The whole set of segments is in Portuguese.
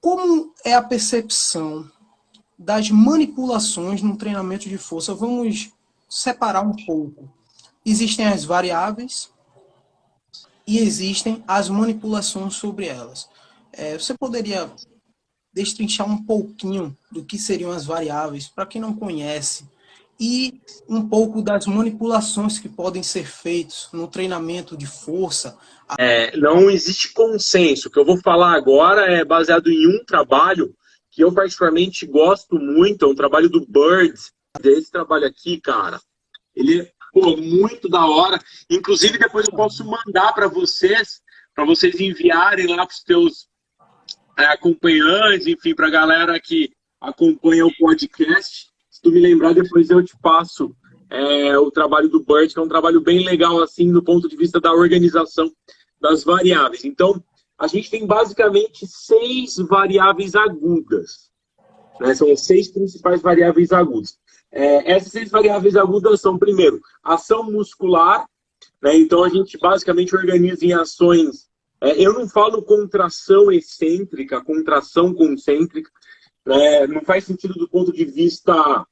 Como é a percepção das manipulações no treinamento de força? Vamos separar um pouco. Existem as variáveis e existem as manipulações sobre elas. Você poderia destrinchar um pouquinho do que seriam as variáveis, para quem não conhece, e um pouco das manipulações que podem ser feitas no treinamento de força? Não existe consenso. O que eu vou falar agora é baseado em um trabalho que eu particularmente gosto muito, é um trabalho do Bird. Esse trabalho aqui, cara, ele é muito da hora. Inclusive, depois eu posso mandar para vocês enviarem lá para os seus acompanhantes, enfim, para a galera que acompanha o podcast. Se tu me lembrar, depois eu te passo o trabalho do Bird, que é um trabalho bem legal, assim, do ponto de vista da organização das variáveis. Então, a gente tem basicamente 6 variáveis agudas, né? São 6 principais variáveis agudas. Essas 6 variáveis agudas são, primeiro, ação muscular, né? Então a gente basicamente organiza em ações. Eu não falo contração excêntrica, contração concêntrica, não faz sentido do ponto de vista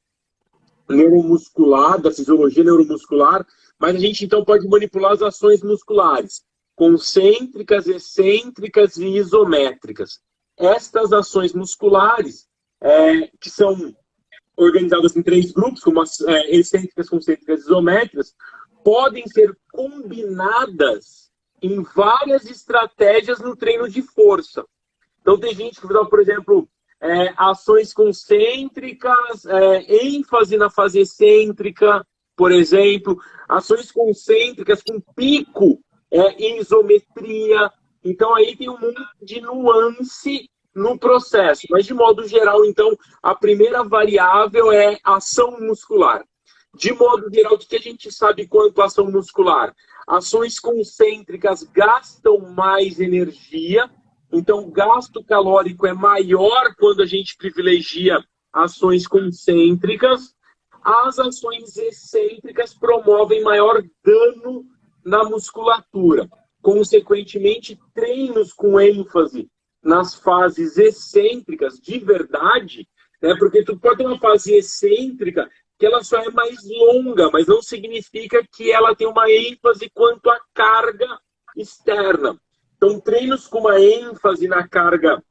neuromuscular, da fisiologia neuromuscular, mas a gente então pode manipular as ações musculares, concêntricas, excêntricas e isométricas. Estas ações musculares, que são organizadas em 3 grupos, como as excêntricas, concêntricas e isométricas, podem ser combinadas em várias estratégias no treino de força. Então tem gente que usa, por exemplo, ações concêntricas, ênfase na fase excêntrica, por exemplo, ações concêntricas com pico em isometria. Então aí tem um monte de nuance no processo. Mas de modo geral, então, a primeira variável é ação muscular. De modo geral, o que a gente sabe quanto à ação muscular? Ações concêntricas gastam mais energia, então o gasto calórico é maior quando a gente privilegia ações concêntricas. As ações excêntricas promovem maior dano na musculatura. Consequentemente, treinos com ênfase nas fases excêntricas de verdade, né? Porque tu pode ter uma fase excêntrica que ela só é mais longa, mas não significa que ela tem uma ênfase quanto à carga externa. Então, treinos com uma ênfase na carga,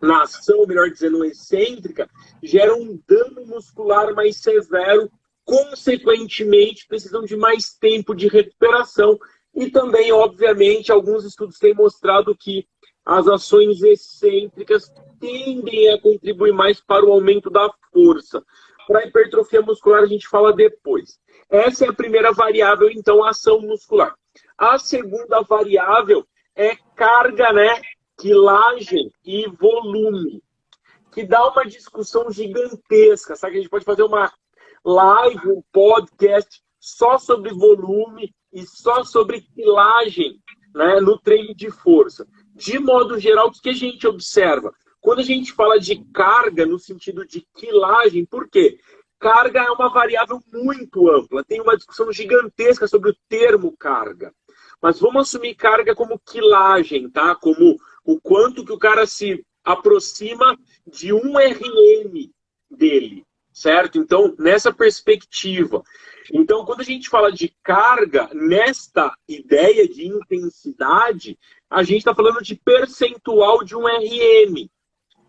na ação, melhor dizendo, excêntrica, geram um dano muscular mais severo, consequentemente, precisam de mais tempo de recuperação. E também, obviamente, alguns estudos têm mostrado que as ações excêntricas tendem a contribuir mais para o aumento da força. Para a hipertrofia muscular, a gente fala depois. Essa é a primeira variável, então, a ação muscular. A segunda variável é carga, né? Quilagem e volume, que dá uma discussão gigantesca, sabe? A gente pode fazer uma live, um podcast só sobre volume e só sobre quilagem, né, no treino de força. De modo geral, o que a gente observa? Quando a gente fala de carga no sentido de quilagem, por quê? Carga é uma variável muito ampla, tem uma discussão gigantesca sobre o termo carga. Mas vamos assumir carga como quilagem, tá? Como o quanto que o cara se aproxima de um RM dele, certo? Então, nessa perspectiva. Então, quando a gente fala de carga, nesta ideia de intensidade, a gente está falando de percentual de um RM.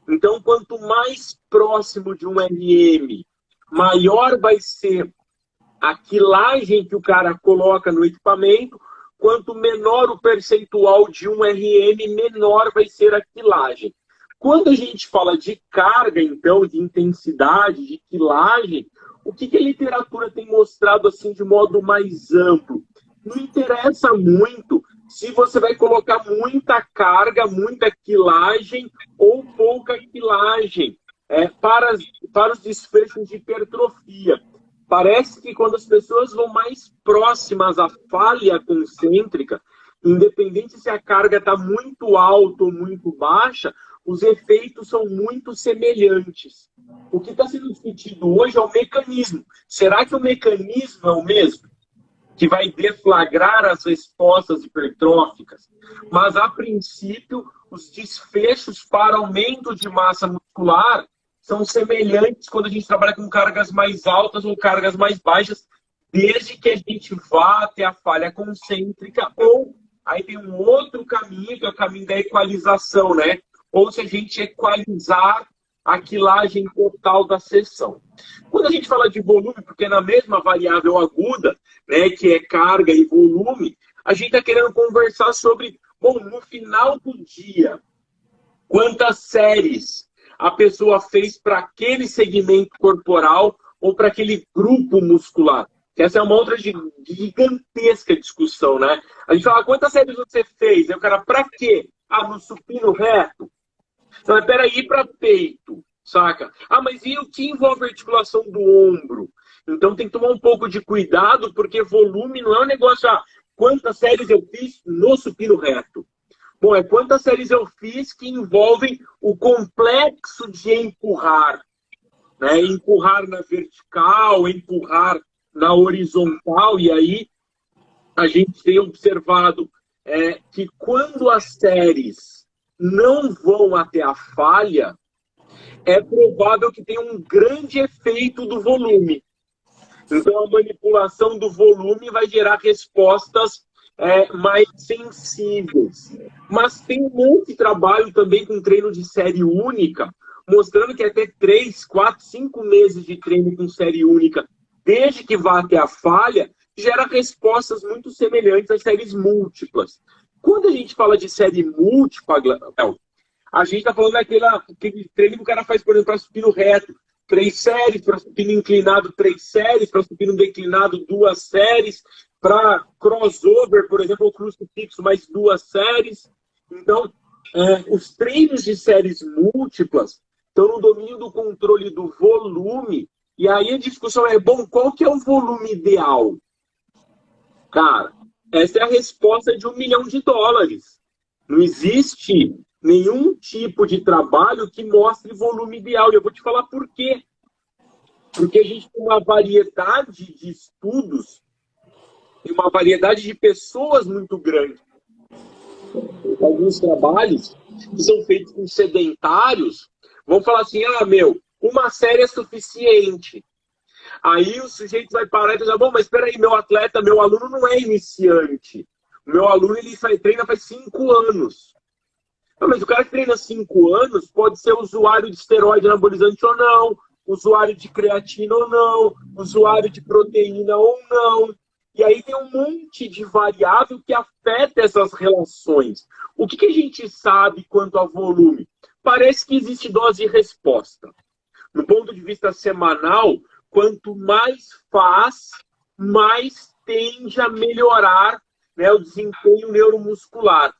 Então, quanto mais próximo de um RM, maior vai ser a quilagem que o cara coloca no equipamento. Quanto menor o percentual de um RM, menor vai ser a quilagem. Quando a gente fala de carga, então, de intensidade, de quilagem, o que a literatura tem mostrado assim de modo mais amplo? Não interessa muito se você vai colocar muita carga, muita quilagem ou pouca quilagem para os desfechos de hipertrofia. Parece que quando as pessoas vão mais próximas à falha concêntrica, independente se a carga está muito alta ou muito baixa, os efeitos são muito semelhantes. O que está sendo discutido hoje é o mecanismo. Será que o mecanismo é o mesmo? que vai deflagrar as respostas hipertróficas. Mas, a princípio, os desfechos para aumento de massa muscular são semelhantes quando a gente trabalha com cargas mais altas ou cargas mais baixas, desde que a gente vá até a falha concêntrica, ou aí tem um outro caminho, que é o caminho da equalização, né? Ou se a gente equalizar a quilagem total da seção. Quando a gente fala de volume, porque na mesma variável aguda, né, que é carga e volume, a gente está querendo conversar sobre, bom, no final do dia, quantas séries a pessoa fez para aquele segmento corporal ou para aquele grupo muscular. Essa é uma outra gigantesca discussão, né? A gente fala, quantas séries você fez? Aí o cara, para quê? Ah, no supino reto? Então, espera aí para peito, saca? Ah, mas e o que envolve a articulação do ombro? Então tem que tomar um pouco de cuidado, porque volume não é um negócio, quantas séries eu fiz no supino reto? Bom, é quantas séries eu fiz que envolvem o complexo de empurrar, né? Empurrar na vertical, empurrar na horizontal, e aí a gente tem observado que quando as séries não vão até a falha, é provável que tenha um grande efeito do volume. Então, a manipulação do volume vai gerar respostas mais sensíveis. Mas tem um monte de trabalho também com treino de série única, mostrando que até 3, 4, 5 meses de treino com série única, desde que vá até a falha, gera respostas muito semelhantes às séries múltiplas. Quando a gente fala de série múltipla, a gente está falando daquele treino que o cara faz, por exemplo, para supino reto, 3 séries, para supino inclinado, 3 séries, para supino declinado, 2 séries, para crossover, por exemplo, o crucifixo, mais 2 séries. Então, os treinos de séries múltiplas estão no domínio do controle do volume, e aí a discussão é, bom, qual que é o volume ideal? Cara, essa é a resposta de $1 milhão. Não existe nenhum tipo de trabalho que mostre volume ideal. E eu vou te falar por quê. Porque a gente tem uma variedade de estudos e uma variedade de pessoas muito grande. Alguns trabalhos que são feitos com sedentários vão falar assim, uma série é suficiente. Aí o sujeito vai parar e dizer, bom, mas espera aí, meu aluno não é iniciante. O meu aluno, ele treina faz 5 anos. Não, mas o cara que treina 5 anos pode ser usuário de esteroide anabolizante ou não, usuário de creatina ou não, usuário de proteína ou não. E aí tem um monte de variável que afeta essas relações. O que a gente sabe quanto a volume? Parece que existe dose e resposta. No ponto de vista semanal, quanto mais faz, mais tende a melhorar, né, o desempenho neuromuscular.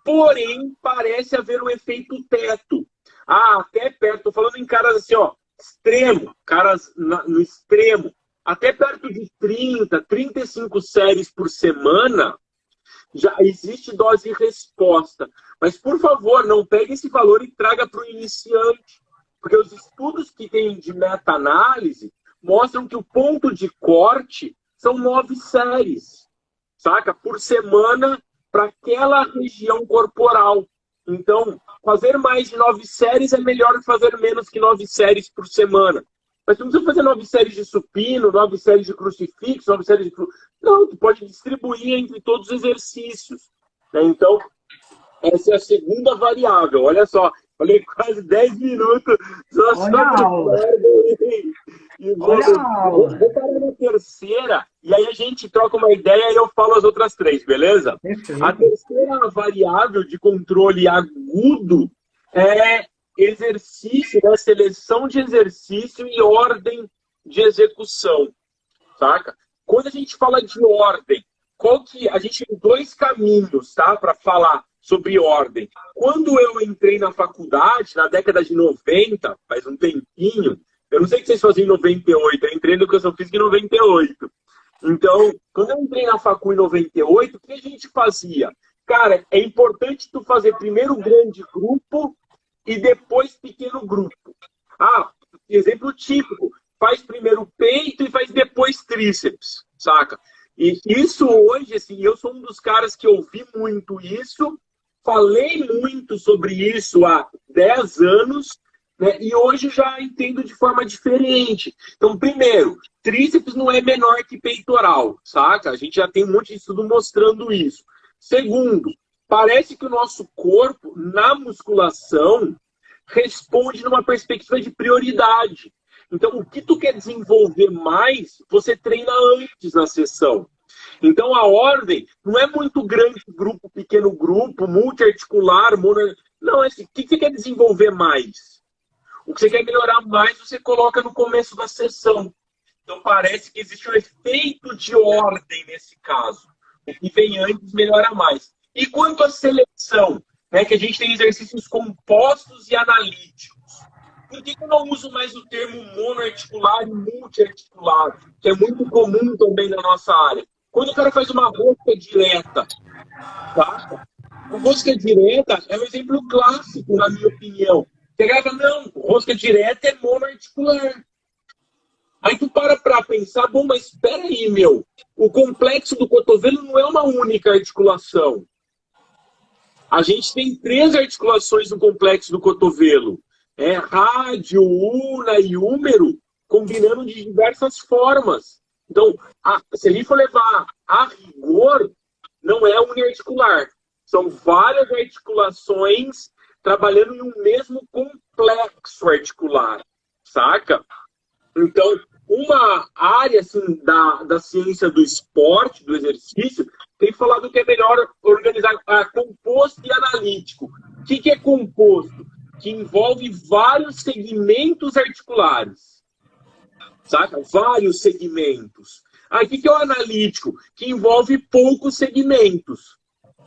Porém, parece haver um efeito teto. Até perto, estou falando em caras assim, extremo, caras no extremo, até perto de 30, 35 séries por semana, já existe dose e resposta. Mas, por favor, não pegue esse valor e traga para o iniciante. Porque os estudos que tem de meta-análise mostram que o ponto de corte são 9 séries, saca? Por semana para aquela região corporal. Então, fazer mais de 9 séries é melhor que fazer menos que 9 séries por semana. Mas tu não precisa fazer 9 séries de supino, 9 séries de crucifixo, 9 séries de... Não, tu pode distribuir entre todos os exercícios. Né? Então, essa é a segunda variável. Olha só, falei quase 10 minutos. Olha a aula. Vou parar na terceira, e aí a gente troca uma ideia e eu falo as outras 3, beleza? Perfeito. A terceira variável de controle agudo é exercício, né? Seleção de exercício e ordem de execução, saca? Quando a gente fala de ordem, a gente tem 2 caminhos, tá? Para falar sobre ordem. Quando eu entrei na faculdade, na década de 90, faz um tempinho, eu não sei o que vocês faziam em 98, eu entrei na educação física em 98. Então, quando eu entrei na facu em 98, o que a gente fazia? Cara, é importante tu fazer primeiro grande grupo e depois pequeno grupo. Exemplo típico, faz primeiro peito e faz depois tríceps, saca? E isso hoje, assim, eu sou um dos caras que ouvi muito isso, falei muito sobre isso há 10 anos, né? E hoje já entendo de forma diferente. Então, primeiro, tríceps não é menor que peitoral, saca? A gente já tem um monte de estudo mostrando isso. Segundo, parece que o nosso corpo, na musculação, responde numa perspectiva de prioridade. Então, o que tu quer desenvolver mais, você treina antes na sessão. Então, a ordem não é muito grande grupo, pequeno grupo, multiarticular, mono... Não, é assim, o que você quer desenvolver mais? O que você quer melhorar mais, você coloca no começo da sessão. Então, parece que existe um efeito de ordem nesse caso. O que vem antes melhora mais. E quanto à seleção, né, que a gente tem exercícios compostos e analíticos. Por que eu não uso mais o termo monoarticular e multiarticular, que é muito comum também na nossa área? Quando o cara faz uma rosca direta, tá? A rosca direta é um exemplo clássico, na minha opinião. Você grava, não, rosca direta é monoarticular. Aí tu para pensar, bom, mas espera aí, meu. O complexo do cotovelo não é uma única articulação. A gente tem 3 articulações no complexo do cotovelo. Rádio, una e húmero, combinando de diversas formas. Então, se a gente for levar a rigor, não é uniarticular. São várias articulações trabalhando em um mesmo complexo articular, saca? Então, uma área assim, da ciência do esporte, do exercício, tem falado que é melhor organizar composto e analítico. O que é composto? Que envolve vários segmentos articulares. Saca? Vários segmentos. O que é o analítico? Que envolve poucos segmentos.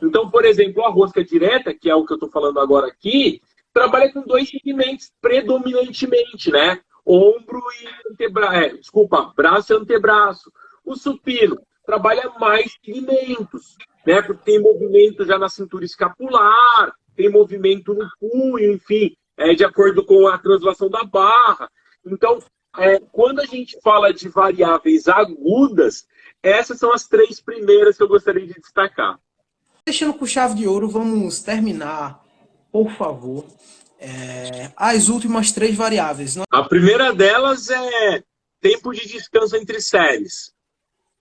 Então, por exemplo, a rosca direta, que é o que eu estou falando agora aqui, trabalha com 2 segmentos predominantemente, né? Ombro e antebraço. Braço e antebraço. O supino trabalha mais segmentos, né? Porque tem movimento já na cintura escapular, tem movimento no punho, enfim, de acordo com a translação da barra. Então, quando a gente fala de variáveis agudas, essas são as 3 primeiras que eu gostaria de destacar. Deixando com chave de ouro, vamos terminar, por favor, as últimas 3 variáveis. A primeira delas é tempo de descanso entre séries.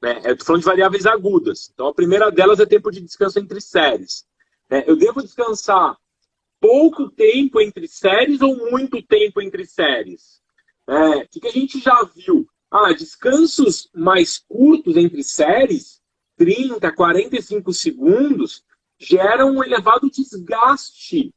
Né? Eu estou falando de variáveis agudas. Então, a primeira delas é tempo de descanso entre séries. Eu devo descansar pouco tempo entre séries ou muito tempo entre séries? O que a gente já viu? Descansos mais curtos entre séries, 30, 45 segundos, geram um elevado desgaste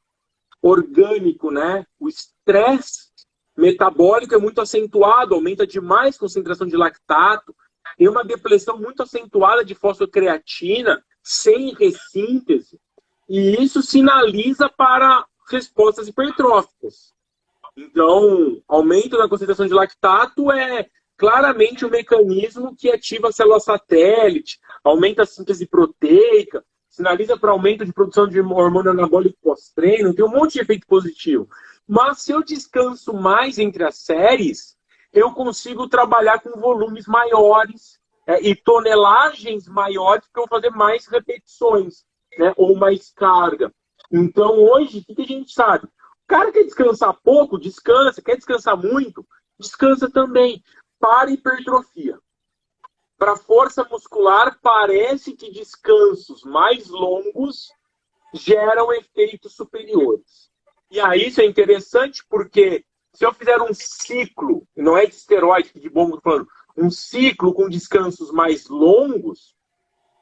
orgânico, né? O estresse metabólico é muito acentuado, aumenta demais a concentração de lactato, tem uma depressão muito acentuada de fosfocreatina, sem ressíntese, e isso sinaliza para respostas hipertróficas. Então, aumento na concentração de lactato é claramente um mecanismo que ativa a célula satélite, aumenta a síntese proteica, sinaliza para aumento de produção de hormônio anabólico pós-treino, tem um monte de efeito positivo. Mas se eu descanso mais entre as séries, eu consigo trabalhar com volumes maiores e tonelagens maiores, porque eu vou fazer mais repetições, né, ou mais carga. Então, hoje, o que a gente sabe? O cara quer descansar pouco, descansa. Quer descansar muito, descansa também. Para hipertrofia. Para força muscular, parece que descansos mais longos geram efeitos superiores. E aí isso é interessante porque se eu fizer um ciclo, não é de esteroide, de bomba, falando, um ciclo com descansos mais longos,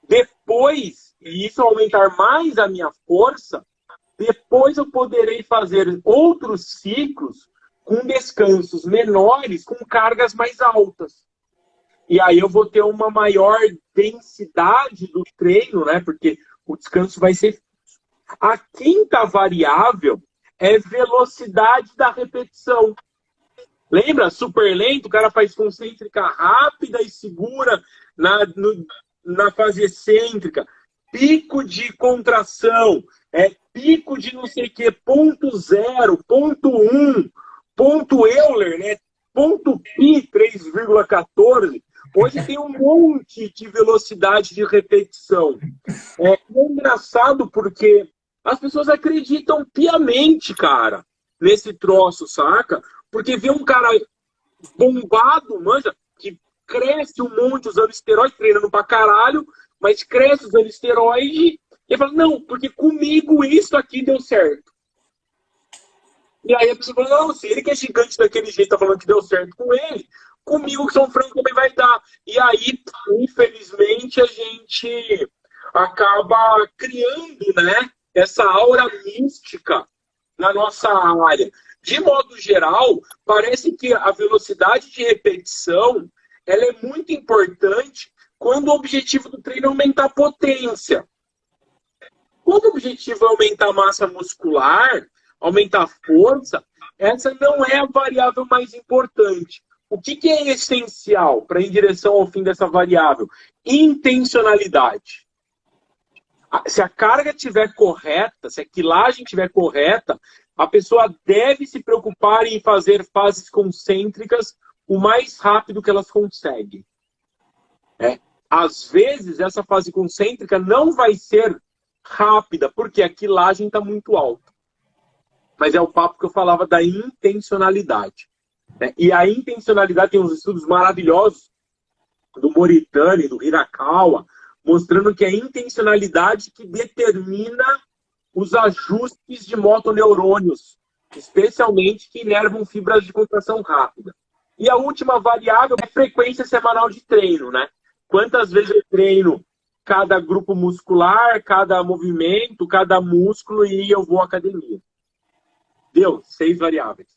depois, e isso aumentar mais a minha força, depois eu poderei fazer outros ciclos com descansos menores, com cargas mais altas. E aí eu vou ter uma maior densidade do treino, né? Porque o descanso vai ser... A quinta variável é velocidade da repetição. Lembra? Super lento, o cara faz concêntrica rápida e segura na fase excêntrica. Pico de contração, pico de não sei o que, ponto 0, ponto 1, ponto Euler, né? Ponto pi 3,14, Hoje tem um monte de velocidade de repetição. É engraçado porque as pessoas acreditam piamente, cara, nesse troço, saca? Porque vê um cara bombado, manja, que cresce um monte usando esteroide, treinando pra caralho, mas cresce usando esteroide, e fala, não, porque comigo isso aqui deu certo. E aí a pessoa fala, não, se ele que é gigante daquele jeito tá falando que deu certo com ele, comigo que sou um frango também vai dar. E aí, infelizmente, a gente acaba criando, né, essa aura mística na nossa área. De modo geral, parece que a velocidade de repetição ela é muito importante quando o objetivo do treino é aumentar a potência. Quando o objetivo é aumentar a massa muscular, aumentar a força, essa não é a variável mais importante. O que é essencial para ir em direção ao fim dessa variável? Intencionalidade. Se a carga estiver correta, se a quilagem estiver correta, a pessoa deve se preocupar em fazer fases concêntricas o mais rápido que elas conseguem. Às vezes, essa fase concêntrica não vai ser rápida, porque a quilagem está muito alta. Mas é o papo que eu falava da intencionalidade. E a intencionalidade tem uns estudos maravilhosos do Moritani, do Hirakawa, mostrando que é a intencionalidade que determina os ajustes de motoneurônios, especialmente que inervam fibras de contração rápida. E a última variável é a frequência semanal de treino, né? Quantas vezes eu treino cada grupo muscular, cada movimento, cada músculo e eu vou à academia. Deu 6 variáveis.